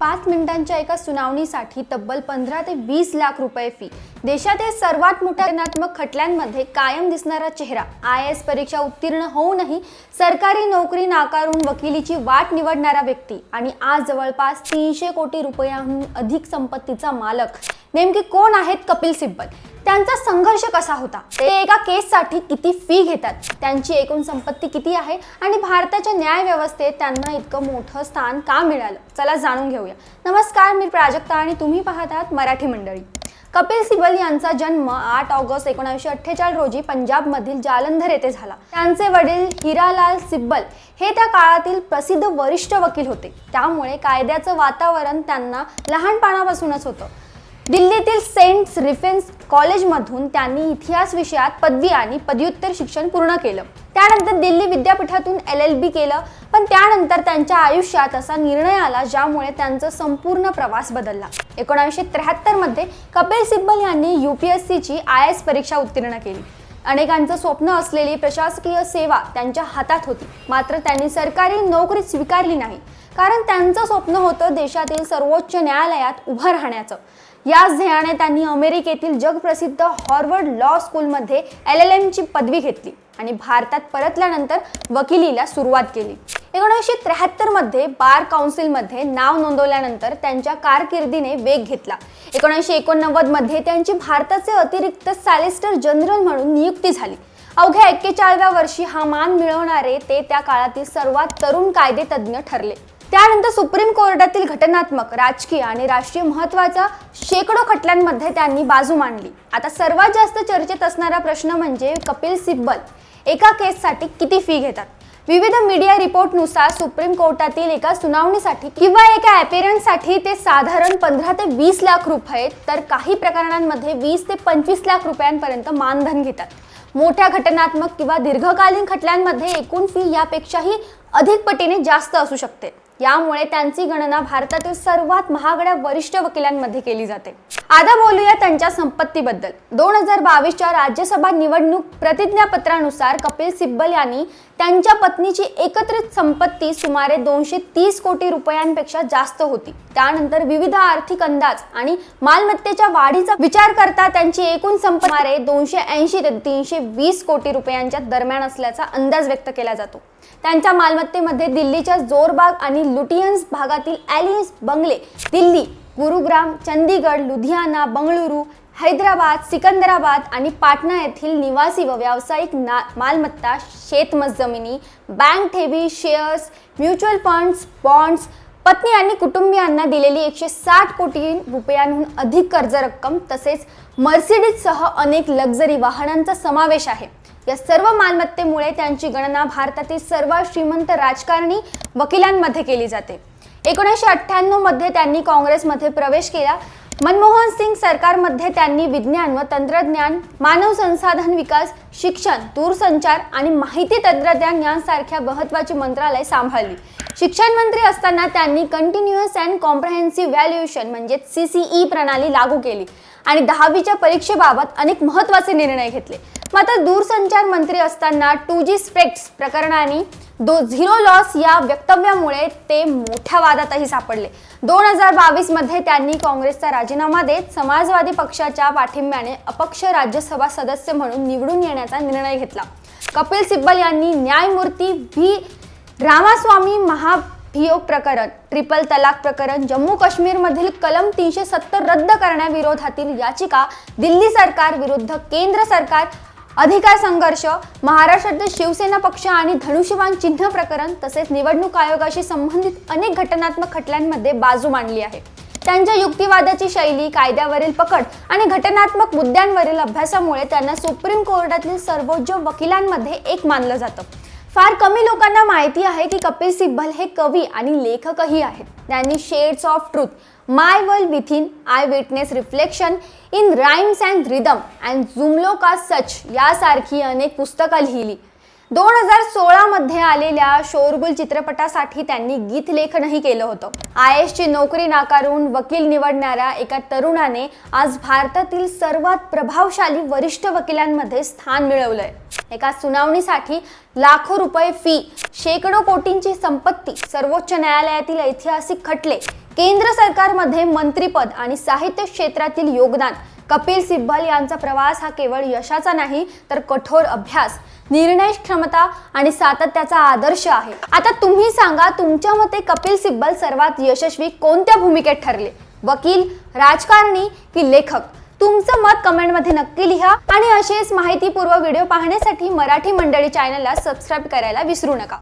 5 मिनिटांच्या एका सुनावणीसाठी तब्बल 15 ते 20 लाख रुपये फी। देशातील सर्वात मोठ्या घटनात्मक खटल्यांमध्ये कायम दिसणारा चेहरा, IAS परीक्षा उत्तीर्ण होऊनही सरकारी नोकरी नाकारून वकिलीची वाट निवडणारा व्यक्ती आणि आज जवळपास 300 कोटी रुपयांहून अधिक संपत्तीचा मालक नेमके कोण आहेत कपिल सिब्बल? त्यांचा संघर्ष कसा होता, ते एका केससाठी किती फी घेतात, त्यांची एकूण संपत्ती किती आहे आणि भारताच्या न्याय व्यवस्थेत त्यांना इतकं मोठं स्थान का मिळालं? चला जाणून घेऊया। नमस्कार, मी प्राजक्ता आणि तुम्ही पाहत आहात मराठी मंडळी। कपिल सिब्बल यांचा जन्म 8 ऑगस्ट 1948 रोजी पंजाबमधील जालंधर येथे झाला। त्यांचे वडील हिरालाल सिब्बल हे त्या काळातील प्रसिद्ध वरिष्ठ वकील होते, त्यामुळे कायद्याचं वातावरण त्यांना लहानपणापासूनच होतं। दिल्लीतील सेंट स्टीफेन्स कॉलेजमधून त्यांनी इतिहास विषयात पदवी आणि पदव्युत्तर शिक्षण पूर्ण केलं। त्यानंतर दिल्ली विद्यापीठातून LLB केलं, पण त्यानंतर त्यांच्या आयुष्यात असा निर्णय आला ज्यामुळे त्यांचा संपूर्ण प्रवास बदलला। 1973 मध्ये कपिल सिब्बल यांनी UPSCची IAS परीक्षा उत्तीर्ण केली। अनेकांचं स्वप्न असलेली प्रशासकीय सेवा त्यांच्या हातात होती, मात्र त्यांनी सरकारी नोकरी स्वीकारली नाही, कारण त्यांचं स्वप्न होतं देशातील सर्वोच्च न्यायालयात उभं राहण्याचं। याच ध्येयाने त्यांनी अमेरिकेतील जगप्रसिद्ध हार्वर्ड लॉ स्कूलमध्ये LLM ची पदवी घेतली आणि भारतात परतल्यानंतर वकिलीला सुरुवात केली। 1973 मध्ये बार काउन्सिलमध्ये नाव नोंदवल्यानंतर त्यांच्या कारकिर्दीने वेग घेतला। 1989 मध्ये त्यांची भारताचे अतिरिक्त सॉलिसिटर जनरल म्हणून नियुक्ती झाली। अवघ्या 41व्या वर्षी हा मान मिळवणारे ते त्या काळातील सर्वात तरुण कायदेतज्ञ ठरले। त्यानंतर सुप्रीम कोर्टातील घटनात्मक, राजकीय आणि राष्ट्रीय महत्त्वाच्या शेकडो खटल्यांमध्ये त्यांनी बाजू मांडली। आता सर्वात जास्त चर्चेत असणारा प्रश्न म्हणजे कपिल सिब्बल एका केससाठी किती फी घेतात? विविध मीडिया रिपोर्टनुसार सुप्रीम कोर्टातील एका सुनावणीसाठी किंवा एका अपीयरन्ससाठी ते साधारण 15 ते 20 लाख रुपये, तर काही प्रकरणांमध्ये 20 ते 25 लाख रुपयांपर्यंत मानधन घेतात। मोठ्या घटनात्मक किंवा दीर्घकालीन खटल्यांमध्ये एकूण फी यापेक्षाही अधिक पटीने जास्त असू शकते। यामुळे त्यांची गणना भारतातील सर्वात महागड्या वरिष्ठ वकिलांमध्ये केली जाते। आता बोलूया त्यांच्या संपत्तीबद्दल। 2022च्या राज्यसभा निवडणूक प्रतिज्ञापत्रानुसार कपिल सिब्बल यांनी त्यांच्या पत्नीची एकत्रित संपत्ती सुमारे 230 कोटी रुपयांपेक्षा जास्त होती। त्यानंतर विविध आर्थिक अंदाज आणि मालमत्तेच्या वाढीचा विचार करता त्यांची एकूण संपत्ती सुमारे 280 ते 320 कोटी रुपयांच्या दरम्यान असल्याचा अंदाज व्यक्त केला जातो। त्यांच्या मालमत्तेमध्ये दिल्लीच्या जोरबाग आणि लुटियन्स भागातील ॲलिस बंगले, दिल्ली, गुरुग्राम, चंदीगड, लुधियाना, बंगळुरू, हैदराबाद, सिकंदराबाद आणि पाटणा येथील निवासी व व्यावसायिक मालमत्ता, शेतजमिनी, बँक ठेवी, शेअर्स, म्युच्युअल फंड्स, बॉन्ड्स, पत्नी आणि कुटुंबियांना दिलेली 160 कोटी रुपयांहून अधिक कर्ज रक्कम, तसेच मर्सिडीजसह अनेक लक्झरी वाहनांचा समावेश आहे। या सर्व मालमत्तेमुळे त्यांची गणना भारतातील सर्वात श्रीमंत राजकारणी वकिलांमध्ये केली जाते। 1998 मध्ये त्यांनी काँग्रेसमध्ये प्रवेश केला। मनमोहन सिंग सरकारमध्ये त्यांनी विज्ञान व तंत्रज्ञान, मानव संसाधन विकास, शिक्षण, दूरसंचार आणि माहिती तंत्रज्ञान यांसारख्या महत्त्वाची मंत्रालय सांभाळली। शिक्षण मंत्री असताना त्यांनी कंटिन्युअस अँड कॉम्प्रिहेन्सिव्ह व्हॅल्युएशन म्हणजे CCE प्रणाली लागू केली आणि 10वीच्या परीक्षेबाबत अनेक महत्त्वाचे निर्णय घेतले। मात्र दूरसंचार मंत्री असताना 2G स्पेक्ट्रम प्रकरणाने झिरो लॉस या वक्तव्यामुळे ते मोठ्या वादातही सापडले। 2022 मध्ये त्यांनी काँग्रेसचा राजीनामा देत समाजवादी पक्षाच्या पाठिंब्याने अपक्ष राज्यसभा सदस्य म्हणून निवडून येण्याचा निर्णय घेतला। कपिल सिब्बल यांनी न्यायमूर्ती V रामास्वामी महाभियोग प्रकरण, ट्रिपल तलाक प्रकरण, जम्मू काश्मीरमधील कलम 370 रद्द करण्याविरोधातील याचिका, दिल्ली सरकार विरुद्ध केंद्र सरकार, अधिकार संघर्ष, महाराष्ट्रातील शिवसेना पक्ष आणि धनुष्यबाण चिन्ह प्रकरण, तसेच निवडणूक आयोगाशी संबंधित अनेक घटनात्मक खटल्यांमध्ये बाजू मांडली आहे। त्यांच्या युक्तिवादाची शैली, कायद्यावरील पकड आणि घटनात्मक मुद्द्यांवरील अभ्यासामुळे त्यांना सुप्रीम कोर्टातील सर्वोच्च वकिलांमध्ये एक मानलं जातं। फार कमी लोकांना माहिती आहे की कपिल सिब्बल हे कवी आणि लेखकही आहेत। त्यांनी shades of truth, my world within, I witness reflection in rhymes and rhythm and जुमलो का सच यासारखी अनेक पुस्तकं लिहिली। 2016 मध्ये आलेल्या शोरगुल चित्रपटासाठी त्यांनी गीत लेखनही केलं होतं। IAS ची नोकरी नाकारून वकील निवडणाऱ्या एका तरुणाने आज भारतातील सर्वात प्रभावशाली वरिष्ठ वकिलांमध्ये स्थान मिळवलंय। एका सुनावणीसाठी लाखो रुपये फी, शेकडो कोटींची संपत्ती, सर्वोच्च न्यायालयातील ऐतिहासिक खटले, केंद्र सरकारमध्ये मंत्रीपद आणि साहित्य क्षेत्रातील योगदान, कपिल सिब्बल यांचा प्रवास हा केवळ यशाचा नाही तर कठोर अभ्यास, निर्णय क्षमता आणि सातत्याचा आदर्श आहे. आता तुम्ही सांगा, तुमच्या मते कपिल सिब्बल सर्वात यशस्वी कोणत्या भूमिकेत ठरले? वकील, राजकारणी की लेखक? तुमचं मत कमेंटमध्ये नक्की लिहा आणि असेच माहितीपूर्व व्हिडिओ पाहण्यासाठी मराठी मंडळी चॅनलला सबस्क्राईब करायला विसरू नका.